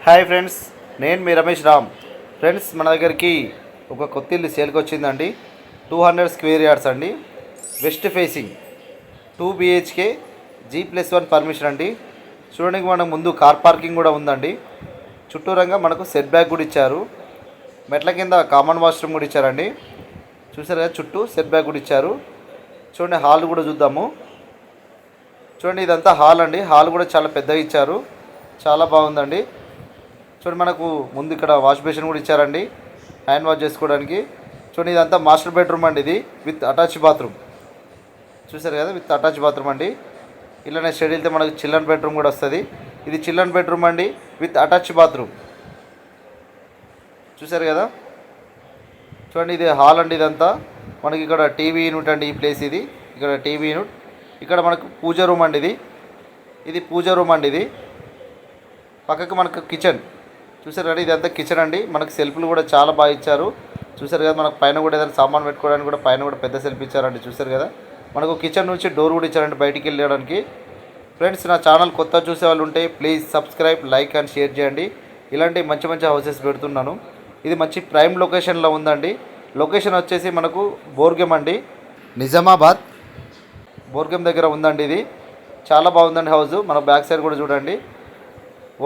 Hi friends, నేను మీ Ramesh Ram. Friends, మన దగ్గరికి ఒక కొత్త ఇల్లు సేల్కి వచ్చిందండి. 200 స్క్వేర్ యార్డ్స్ అండి. West facing 2 BHK G+1 permission అండి. చూడడానికి మనకు ముందు కార్ పార్కింగ్ కూడా ఉందండి. చుట్టూరంగా మనకు సెట్ బ్యాక్ కూడా ఇచ్చారు. మెట్ల కింద కామన్ వాష్రూమ్ కూడా ఇచ్చారండి. చూసారు కదా, చుట్టూ సెట్ బ్యాక్ కూడా ఇచ్చారు. చూడండి, హాల్ కూడా చూద్దాము. చూడండి, ఇదంతా హాల్ అండి. హాల్ కూడా చాలా పెద్దగా ఇచ్చారు, చాలా బాగుందండి. చూడండి, మనకు ముందు ఇక్కడ వాష్ బేసిన్ కూడా ఇచ్చారండి, హ్యాండ్ వాష్ చేసుకోవడానికి. చూడండి, ఇదంతా మాస్టర్ బెడ్రూమ్ అండి. ఇది విత్ అటాచ్ బాత్రూమ్. చూసారు కదా, విత్ అటాచ్ బాత్రూమ్ అండి. ఇలానే స్టడీ వెళ్తే మనకు చిల్డ్రన్ బెడ్రూమ్ కూడా వస్తుంది. ఇది చిల్డ్రన్ బెడ్రూమ్ అండి విత్ అటాచ్ బాత్రూమ్. చూసారు కదా. చూడండి, ఇది హాల్ అండి. ఇదంతా మనకి ఇక్కడ టీవీ యూనిట్ అండి. ఈ ప్లేస్ ఇది, ఇక్కడ టీవీ యూనిట్. ఇక్కడ మనకు పూజ రూమ్ అండి. ఇది పూజ రూమ్ అండి. ఇది పక్కకు మనకు కిచెన్. చూసారు కదా, ఇదంతా కిచెన్ అండి. మనకు సెల్ఫ్లు కూడా చాలా బాగా ఇచ్చారు. చూసారు కదా, మనకు పైన కూడా ఏదైనా సామాన్ పెట్టుకోవడానికి కూడా పైన కూడా పెద్ద సెల్ఫ్ ఇచ్చారండి. చూసారు కదా, మనకు కిచెన్ నుంచి డోర్ కూడా ఇచ్చారండి బయటికి వెళ్ళడానికి. ఫ్రెండ్స్, నా ఛానల్ కొత్త చూసే వాళ్ళు ఉంటే please subscribe, like and share చేయండి. ఇలాంటి మంచి మంచి హౌసెస్ పెడుతున్నాను. ఇది మంచి ప్రైమ్ లొకేషన్లో ఉందండి. లొకేషన్ వచ్చేసి మనకు బోర్గెం అండి, నిజామాబాద్ బోర్గెం దగ్గర ఉందండి. ఇది చాలా బాగుందండి హౌస్. మన బ్యాక్ సైడ్ కూడా చూడండి.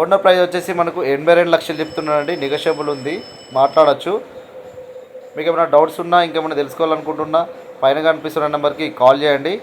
ఓనర్ ప్రైస్ వచ్చేసి మనకు 82 లక్షలు చెప్తున్నానండి. నెగోషియబుల్ ఉంది, మాట్లాడచ్చు. మీకు ఏమైనా డౌట్స్ ఉన్నా, ఇంకేమైనా తెలుసుకోవాలనుకుంటున్నా పైన కనిపిస్తున్న నెంబర్కి కాల్ చేయండి.